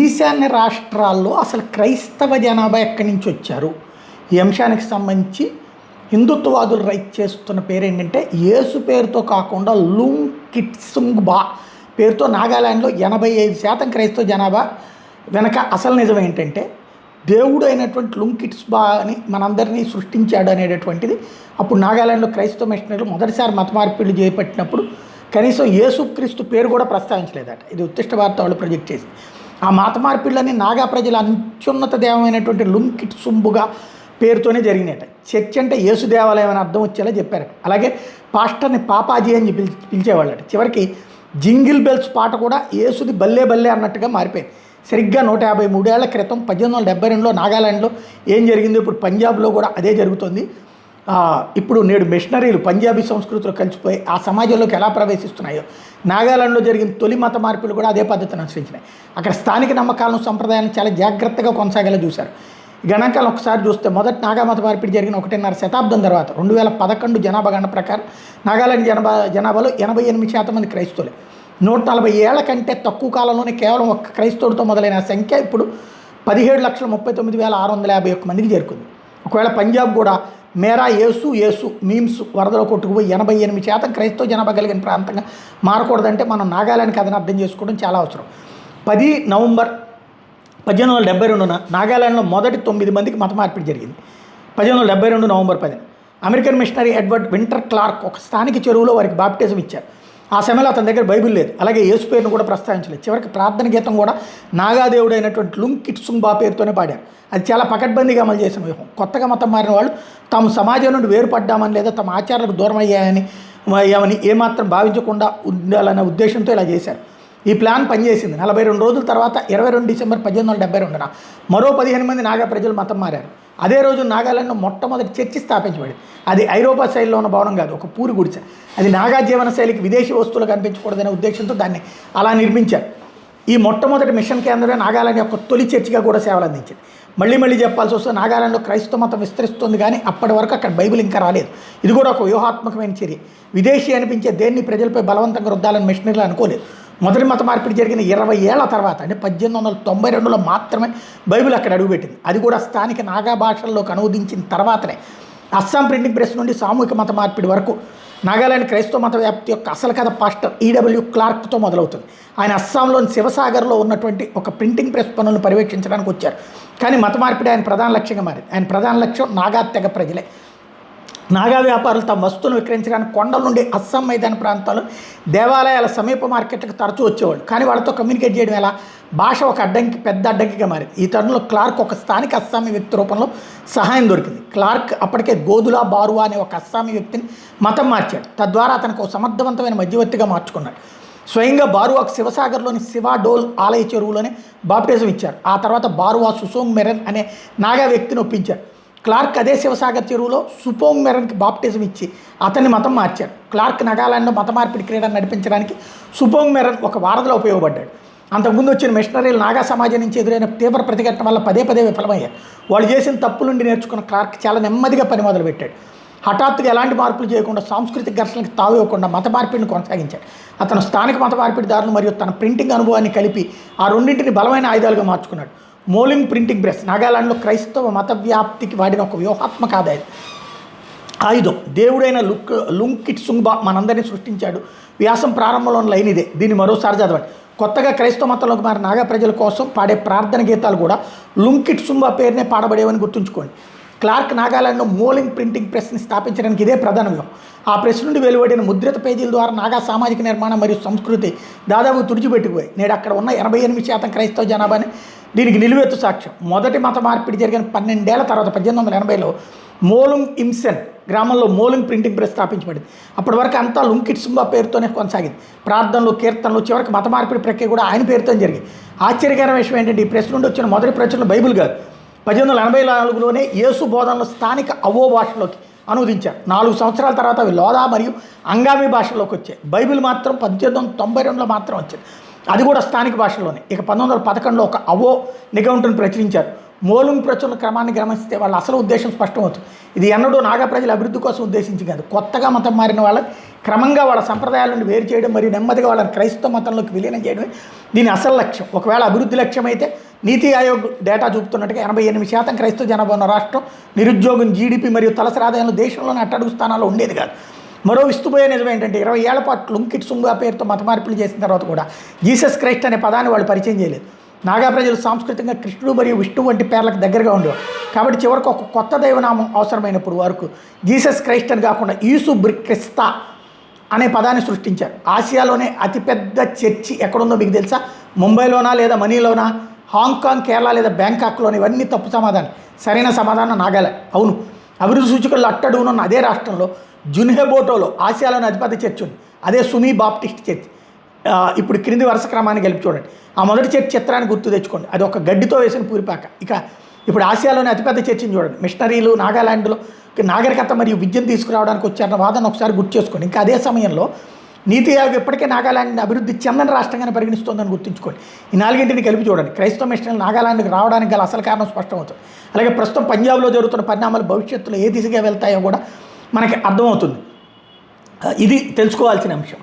ఈశాన్య రాష్ట్రాల్లో అసలు క్రైస్తవ జనాభా ఎక్కడి నుంచి వచ్చారు? ఈ అంశానికి సంబంధించి హిందుత్వవాదులు రైట్ చేస్తున్న పేరు ఏంటంటే, యేసు పేరుతో కాకుండా లుంగ్కిట్సుంగ్బా పేరుతో నాగాలాండ్లో 85% క్రైస్తవ జనాభా వెనక అసలు నిజం ఏంటంటే, దేవుడు అయినటువంటి లుంగ్కిట్సుంగ్బా అని మనందరినీ సృష్టించాడు అనేటటువంటిది అప్పుడు నాగాలాండ్లో క్రైస్తవ మిషనరీలు మొదటిసారి మత మార్పిడులు చేపట్టినప్పుడు కనీసం యేసుక్రీస్తు పేరు కూడా ప్రస్తావించలేదట. ఇది ఉత్తిష్ట వార్త వాళ్ళు ప్రొజెక్ట్ చేసి ఆ మత మార్పిళ్ళని నాగా ప్రజల అత్యున్నత దేవమైనటువంటి లుంగ్కిట్సుంగ్బుగా పేరుతోనే జరిగినట. చర్చ్ అంటే యేసు దేవాలయం అని అర్థం వచ్చేలా చెప్పారట. అలాగే పాస్టర్ని పాపాజీ అని పిలిచేవాళ్ళట. చివరికి జింగిల్ బెల్స్ పాట కూడా యేసుది బల్లే బల్లే అన్నట్టుగా మారిపోయింది. సరిగ్గా 153 ఏళ్ల క్రితం 1872లో నాగాలాండ్లో ఏం జరిగిందో ఇప్పుడు పంజాబ్లో కూడా అదే జరుగుతుంది. ఇప్పుడు నేడు మిషనరీలు పంజాబీ సంస్కృతిలో కలిసిపోయి ఆ సమాజంలోకి ఎలా ప్రవేశిస్తున్నాయో, నాగాలాండ్లో జరిగిన తొలి మత మార్పులు కూడా అదే పద్ధతిని అనుసరించినాయి. అక్కడ స్థానిక నమ్మకాలను సంప్రదాయాలను చాలా జాగ్రత్తగా కొనసాగేలా చూశారు. గణాంకాలను ఒకసారి చూస్తే మొదటి నాగా మత మార్పిడి జరిగిన 1.5 శతాబ్దం తర్వాత 2011 జనాభా గణన ప్రకారం నాగాలాండ్ జనాభాలో 88% మంది క్రైస్తవులే. 140 ఏళ్ల కంటే తక్కువ కాలంలోనే కేవలం ఒక్క క్రైస్తవుడితో మొదలైన సంఖ్య ఇప్పుడు 17,39,651 మందికి చేరుకుంది. ఒకవేళ పంజాబ్ కూడా మేరా యేసు యేసు మీమ్స్ వరదలో కొట్టుకుపోయి 88% క్రైస్తవ జనాభా కలిగిన ప్రాంతంగా మారకూడదంటే మనం నాగాలాండ్ కథను అర్థం చేసుకోవడం చాలా అవసరం. 10 నవంబర్ 1872 నాగాలాండ్లో మొదటి 9 మందికి మత మార్పిడి జరిగింది. 1872 November 10 American missionary Edward Winter Clark ఒక స్థానిక చెరువులో వారికి బాప్టిజం ఇచ్చారు. ఆ సమయంలో అతని దగ్గర బైబిల్ లేదు, అలాగే యేసు పేరును కూడా ప్రస్తావించలేదు. చివరికి ప్రార్థన గీతం కూడా నాగాదేవుడు అయినటువంటి లుంగ్కిట్సుంగ్బా పేరుతోనే పాడారు. అది చాలా పకడ్బందీగా అమలు చేసిన వ్యూహం. కొత్తగా మతం మారిన వాళ్ళు తాము సమాజం నుండి వేరుపడ్డామని లేదా తమ ఆచారాలకు దూరం అయ్యామని ఏమాత్రం భావించకుండా ఉండాలనే ఉద్దేశంతో ఇలా చేశారు. ఈ ప్లాన్ పనిచేసింది. 42 రోజుల తర్వాత 22 డిసెంబర్ 1872 మరో 15 మంది నాగా ప్రజలు మతం మారారు. అదే రోజు నాగాలాండ్లో మొట్టమొదటి చర్చి స్థాపించబడింది. అది ఐరోపా శైలిలో ఉన్న భవనం కాదు, ఒక పూరి గుడిసె. అది నాగా జీవన శైలికి విదేశీ వస్తువులు కనిపించకూడదనే ఉద్దేశంతో దాన్ని అలా నిర్మించారు. ఈ మొట్టమొదటి మిషన్ కేంద్రమే నాగాలాండ్ యొక్క తొలి చర్చిగా కూడా సేవలు అందించింది. మళ్ళీ చెప్పాల్సి వస్తే నాగాలాండ్లో క్రైస్తవ మతం విస్తరిస్తుంది, కానీ అప్పటి వరకు అక్కడ బైబిల్ ఇంకా రాలేదు. ఇది కూడా ఒక వ్యూహాత్మకమైన చర్య. విదేశీ అనిపించే దేన్ని ప్రజలపై బలవంతంగా రుద్దాలని మిషనరీలు అనుకోలేదు. మొదటి మత మార్పిడి జరిగిన 20 ఏళ్ల తర్వాత అంటే 1892లో మాత్రమే బైబిల్ అక్కడ అడుగుపెట్టింది. అది కూడా స్థానిక నాగా భాషల్లోకి అనువదించిన తర్వాతనే. అస్సాం ప్రింటింగ్ ప్రెస్ నుండి సామూహిక మత మార్పిడి వరకు నాగాలాండ్ క్రైస్తవ మత వ్యాప్తి యొక్క అసలు కథ పాస్టర్ ఈడబ్ల్యూ క్లార్క్తో మొదలవుతుంది. ఆయన అస్సాంలోని శివసాగర్లో ఉన్నటువంటి ఒక ప్రింటింగ్ ప్రెస్ పనులను పర్యవేక్షించడానికి వచ్చారు. కానీ మత మార్పిడి ఆయన ప్రధాన లక్ష్యంగా మారింది. ఆయన ప్రధాన లక్ష్యం నాగా తెగ ప్రజలే. నాగా వ్యాపారులు తమ వస్తువులు విక్రయించడానికి కొండల నుండి అస్సాం మైదాన ప్రాంతాలు దేవాలయాల సమీప మార్కెట్లకు తరచూ వచ్చేవాళ్ళు. కానీ వాళ్ళతో కమ్యూనికేట్ చేయడం ఎలా? భాష ఒక అడ్డంకి, పెద్ద అడ్డంకిగా మారింది. ఈ తరుణంలో క్లార్క్ ఒక స్థానిక అస్సామీ వ్యక్తి రూపంలో సహాయం దొరికింది. క్లార్క్ అప్పటికే గోదులా బారువా అనే ఒక అస్సామీ వ్యక్తిని మతం మార్చాడు. తద్వారా అతనికి ఒక సమర్థవంతమైన మధ్యవర్తిగా మార్చుకున్నాడు. స్వయంగా బారువాకు శివసాగర్లోని శివాడోల్ ఆలయ చెరువులోనే బాప్టిజం ఇచ్చారు. ఆ తర్వాత బారువా సుసోంగ్ మెరన్ అనే నాగా వ్యక్తిని ఒప్పించారు. క్లార్క్ అదే శివసాగర్ చెరువులో సుపోంగ్ మెరన్కి బాప్టిజం ఇచ్చి అతన్ని మతం మార్చారు. క్లార్క్ నాగాలాండ్లో మత మార్పిడి క్రీడను నడిపించడానికి సుపోంగ్ మెరన్ ఒక వారధిలో ఉపయోగపడ్డాడు. అంతకుముందు వచ్చిన మిషనరీలు నాగా సమాజం నుంచి ఎదురైన తీవ్ర ప్రతిఘటన వల్ల పదే విఫలమయ్యారు. వాళ్ళు చేసిన తప్పుల నుండి నేర్చుకున్న క్లార్క్ చాలా నెమ్మదిగా పని మొదలుపెట్టాడు. హఠాత్తుగా ఎలాంటి మార్పులు చేయకుండా, సాంస్కృతిక ఘర్షణలకు తావివ్వకుండా మత మార్పిడిని కొనసాగించాడు. అతను స్థానిక మత మార్పిడిదారులు మరియు తన ప్రింటింగ్ అనుభవాన్ని కలిపి ఆ రెండింటిని బలమైన ఆయుధాలుగా మార్చుకున్నాడు. మోలింగ్ ప్రింటింగ్ ప్రెస్ నాగాలాండ్లో క్రైస్తవ మత వ్యాప్తికి వాడిన ఒక వ్యూహాత్మక ఆయుధం. దేవుడైన లుంగ్కిట్సుంగ్బా మనందరినీ సృష్టించాడు. వ్యాసం ప్రారంభంలో లైన్ ఇదే. దీన్ని మరోసారి చదవండి. కొత్తగా క్రైస్తవ మతంలోకి మారిన నాగా ప్రజల కోసం పాడే ప్రార్థన గీతాలు కూడా లుంగ్కిట్సుంగ్బా పేరునే పాడబడేవని గుర్తుంచుకోండి. క్లార్క్ నాగాలాండ్లో మోలింగ్ ప్రింటింగ్ ప్రెస్ని స్థాపించడానికి ఇదే ప్రధాన వ్యూహం. ఆ ప్రెస్ నుండి వెలువడిన ముద్రిత పేజీల ద్వారా నాగా సామాజిక నిర్మాణం మరియు సంస్కృతి దాదాపు తుడిచిపెట్టిపోయి నేడు అక్కడ ఉన్న 88% క్రైస్తవ జనాభాని దీనికి నిలువెత్తు సాక్ష్యం. మొదటి మత మార్పిడి జరిగిన 12 ఏళ్ల తర్వాత 1880లో మోలుంగ్ ఇమ్సెన్ గ్రామంలో మోలింగ్ ప్రింటింగ్ ప్రెస్ స్థాపించబడింది. అప్పటి వరకు అంతా లుంగ్కిట్సుంగ్బా పేరుతోనే కొనసాగింది. ప్రార్థనలు, కీర్తనలు, చివరికి మత మార్పిడి ప్రక్రియ కూడా ఆయన పేరుతో జరిగింది. ఆశ్చర్యకరమైన విషయం ఏంటంటే, ఈ ప్రెస్ నుండి వచ్చిన మొదటి ప్రచురణ బైబిల్ కాదు. 1884లోనే యేసు బోధనలు స్థానిక అవో భాషలోకి అనువదించారు. 4 సంవత్సరాల తర్వాత అవి లోదా మరియు అంగామీ భాషలోకి వచ్చాయి. బైబిల్ మాత్రం 1892లో మాత్రం వచ్చింది. అది కూడా స్థానిక భాషలోనే. ఇక 1911లో ఒక అవో నిఘంటును ప్రచురించారు. మోలుంగ్ ప్రచురణ క్రమాన్ని గమనిస్తే వాళ్ళ అసలు ఉద్దేశం స్పష్టమవుతుంది. ఇది ఎన్నడూ నాగా ప్రజల అభివృద్ధి కోసం ఉద్దేశించి కాదు, కొత్తగా మతం మారిన వాళ్ళకి క్రమంగా వాళ్ళ సంప్రదాయాల నుండి వేరు చేయడం మరియు నెమ్మదిగా వాళ్ళని క్రైస్తవ మతంలోకి విలీనం చేయడమే దీని అసలు లక్ష్యం. ఒకవేళ అభివృద్ధి లక్ష్యం అయితే నీతి ఆయోగ్ డేటా చూపుతున్నట్టుగా 88% క్రైస్తవ జనాభా ఉన్న రాష్ట్రం నిరుద్యోగం, జీడిపి మరియు తలసరి ఆదాయంలో దేశంలోని అట్టడుగు స్థానాల్లో ఉండేది కాదు. మరో విస్తుపోయే నిజం ఏంటంటే 20 ఏళ్ల పాటు లుంకిట్ సుంగా పేరుతో మత మార్పులు చేసిన తర్వాత కూడా జీసస్ క్రైస్ట్ అనే పదాన్ని వాళ్ళు పరిచయం చేయలేదు. నాగా ప్రజలు సాంస్కృతికంగా కృష్ణుడు మరియు విష్ణువు వంటి పేర్లకు దగ్గరగా ఉండేవారు. కాబట్టి చివరికి ఒక కొత్త దైవనామం అవసరమైనప్పుడు వరకు జీసస్ క్రైస్ట్ అని కాకుండా ఈసు క్రిస్తా అనే పదాన్ని సృష్టించారు. ఆసియాలోనే అతిపెద్ద చర్చి ఎక్కడుందో మీకు తెలుసా? ముంబైలోనా లేదా మనీలోనా, హాంకాంగ్, కేరళ లేదా బ్యాంకాక్లోని? ఇవన్నీ తప్పు సమాధానం. సరైన సమాధానం నాగాలాండ్. అవును, అభివృద్ధి సూచికల్లో అట్టడుగునున్న అదే రాష్ట్రంలో జున్హెబోటోలో ఆసియాలోని అతిపెద్ద చర్చ్ ఉంది. అదే సుమీ బాప్టిస్ట్ చర్చ్. ఇప్పుడు క్రింది వరుస క్రమాన్ని గెలిపి చూడండి. ఆ మొదటి చర్చ్ చిత్రాన్ని గుర్తు తెచ్చుకోండి. అది ఒక గడ్డితో వేసిన పూరిపాక. ఇక ఇప్పుడు ఆసియాలోని అతిపెద్ద చర్చిని చూడండి. మిషనరీలు నాగాలాండ్లో నాగరికత మరియు విద్యను తీసుకురావడానికి వచ్చారన్న వాదన ఒకసారి గుర్తు చేసుకోండి. ఇంకా అదే సమయంలో నీతి ఆయోగ్ ఇప్పటికే నాగాలాండ్ని అభివృద్ధి చెందని రాష్ట్రంగానే పరిగణిస్తోందని గుర్తుంచుకోండి. ఈ నాలుగింటిని కలిపి చూడండి. క్రైస్తవ మిషనరీలు నాగాలాండ్కి రావడానికి గల అసలు కారణం స్పష్టమవుతుంది. అలాగే ప్రస్తుతం పంజాబ్లో జరుగుతున్న పరిణామాలు భవిష్యత్తులో ఏ దిశగా వెళ్తాయో కూడా మనకి అర్థమవుతుంది. ఇది తెలుసుకోవాల్సిన అంశం.